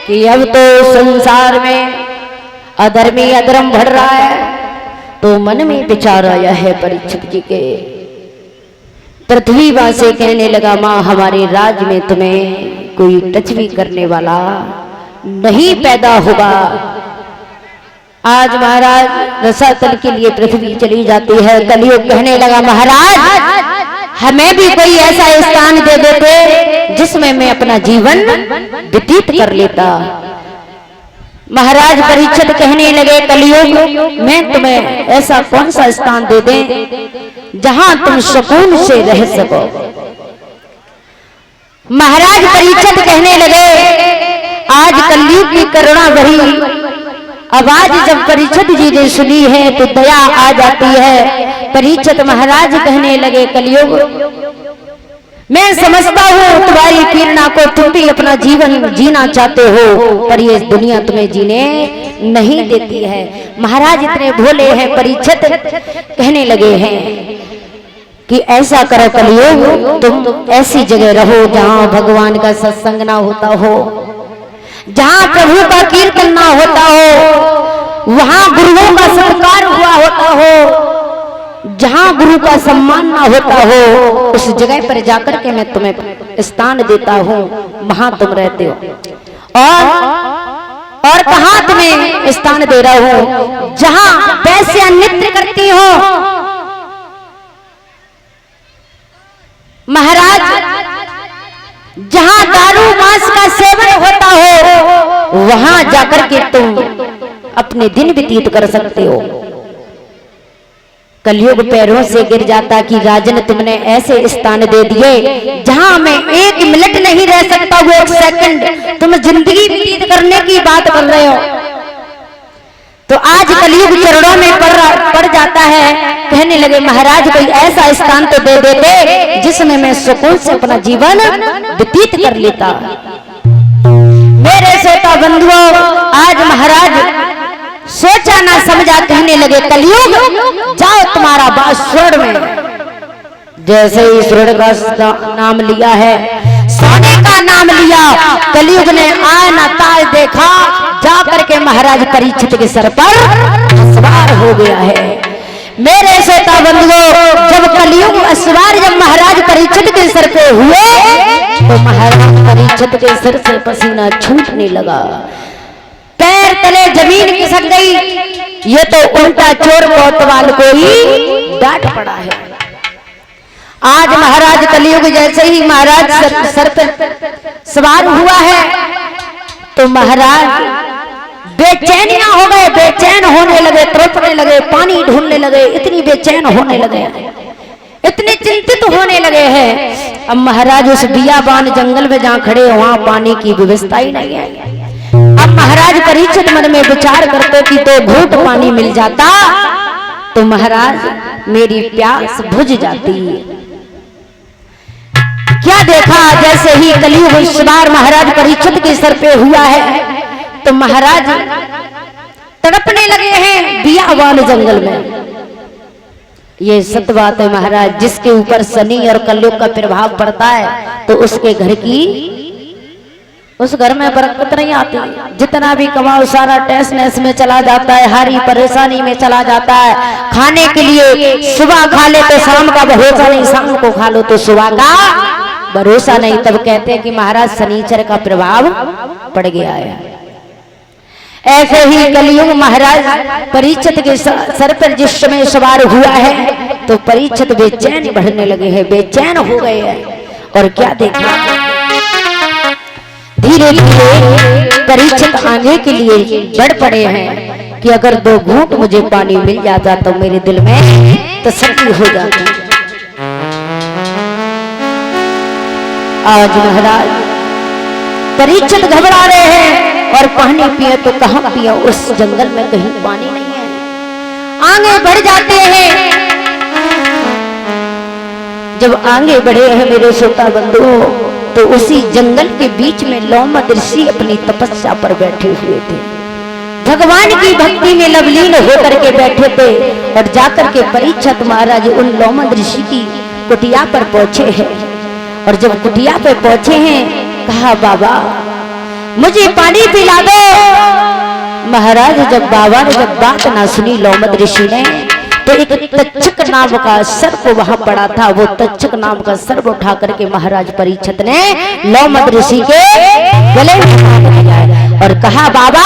कि अब तो संसार में अधर्मी अधर्म बढ़ रहा है, तो मन में विचार आया है परीक्षित जी के। पृथ्वी मां से कहने लगा, मां हमारे राज में तुम्हें कोई टच भी करने वाला नहीं पैदा होगा। आज महाराज रसातल के लिए पृथ्वी चली जाती है। कलयुग कहने लगा, महाराज हमें भी कोई ऐसा स्थान दे देते जिसमें मैं अपना जीवन व्यतीत कर लेता। महाराज परीक्षित कहने लगे, कलयुग मैं तुम्हें ऐसा कौन सा स्थान दे दें जहां तुम सुकून से रह सको। महाराज परीक्षित कहने लगे, आज कलयुग की करुणा भरी आवाज जब परीक्षित जी ने सुनी है तो दया आ जाती है। परीक्षित महाराज कहने लगे, कलयुग मैं समझता हूँ तुम्हारी पीड़ना को, तुम भी अपना जीवन जीना चाहते हो, पर ये दुनिया तुम्हें जीने नहीं देती है। महाराज इतने भोले हैं, परीक्षित कहने लगे हैं कि ऐसा करो कलयुग, तुम ऐसी जगह रहो जहाँ भगवान का सत्संग ना होता हो, जहाँ प्रभु का कीर्तन ना होता हो, वहां गुरुओं का सत्कार हुआ होता हो, जहां गुरु का सम्मान ना होता हो, उस जगह पर जाकर के मैं तुम्हें स्थान देता हूं, वहां तुम रहते हो। और कहां तुम्हें स्थान दे रहा हूं? जहां वैश्या नृत्य करती हो। महाराज जहां दारू मांस का सेवन होता हो, वहां जाकर के तुम अपने दिन व्यतीत कर सकते हो। कलयुग पैरों से गिर जाता कि राजन तुमने ऐसे स्थान दे दिए जहां मैं एक मिनट नहीं रह सकता, वो एक सेकंड तुम जिंदगी व्यतीत करने की बात कर रहे हो। तो आज कलयुग चरणों में पड़ जाता है। कहने लगे, महाराज कोई ऐसा स्थान तो दे देते जिसमें मैं सुकून से अपना जीवन व्यतीत कर लेता। मेरे श्रोता बंधुओं, आज महाराज सोचा ना समझा कहने लगे, कलयुग जाओ तुम्हारा वास स्वर्ग में। जैसे ही स्वर्ग का नाम लिया है, सोने का नाम लिया, कलयुग ने आना ताज देखा, जा करके महाराज परीक्षित के सर पर सवार हो गया है। मेरे श्रोता बंधुओं, जब कलयुग सवार जब महाराज परीक्षित के सर पे हुए तो महाराज परीक्षित के सिर से पसीना छूटने लगा, पैर तले जमीन खिसक गई। ये तो उल्टा चोर कोतवाल को ही डांट पड़ा है। आज महाराज कलयुग जैसे ही महाराज सर पर सवार हुआ है तो महाराज बेचैनियां हो गए, बेचैन होने लगे, तड़पने लगे, पानी ढूंढने लगे, इतनी बेचैन होने लगे, इतने चिंतित होने लगे हैं। अब महाराज उस बियाबान जंगल में जहाँ खड़े वहां पानी की व्यवस्था ही नहीं है। अब महाराज परीक्षित मन में विचार करते कि तो घूंट पानी मिल जाता तो महाराज मेरी प्यास बुझ जाती। क्या देखा, जैसे ही कलयुग सवार महाराज परीक्षित के सर पे हुआ है तो महाराज तड़पने लगे हैं बियाबान जंगल में। ये सत्य बात है महाराज, जिसके ऊपर शनि और कलयुग का प्रभाव पड़ता है तो उसके घर की उस घर में बरकत नहीं आती। जितना भी कमाओ सारा टेस्ट नेस में चला जाता है, हारी परेशानी में चला जाता है। खाने के लिए सुबह खा ले तो शाम का भरोसा नहीं, शाम को खा लो तो सुबह का भरोसा नहीं। तब कहते हैं कि महाराज शनिचर का प्रभाव पड़ गया है। ऐसे ही कलयुग महाराज परीक्षित के सर पर जिस समय सवार हुआ है तो परीक्षित बेचैन बढ़ने लगे हैं, बेचैन हो गए हैं। और क्या देखा, धीरे धीरे परीक्षित आगे के लिए बढ़ पड़े हैं कि अगर दो घूंट मुझे पानी मिल जाता तो मेरे दिल में तसल्ली हो जाती। आज महाराज परीक्षित घबरा रहे हैं और पानी पिए तो कहां पिए, उस जंगल में कहीं पानी नहीं है। आगे बढ़ जाते हैं। जब आगे बढ़े हैं मेरे श्रोता बंधुओं तो उसी जंगल के बीच में लोमद ऋषि अपनी तपस्या पर बैठे हुए थे, भगवान की भक्ति में लवलीन होकर के बैठे थे। और जाकर के परीक्षित महाराज उन लोमद ऋषि की कुटिया पर पहुंचे हैं। और जब कुटिया पर पहुंचे हैं कहा, बाबा मुझे पानी पिला दो। महाराज जब बाबा ने जब बात ना सुनी लोमद ऋषि ने, तो एक तक्षक नाम का सर्प वहां पड़ा था, वो तक्षक नाम का सर्प उठा करके महाराज परीक्षित ने लोमद ऋषि के गले में और कहा बाबा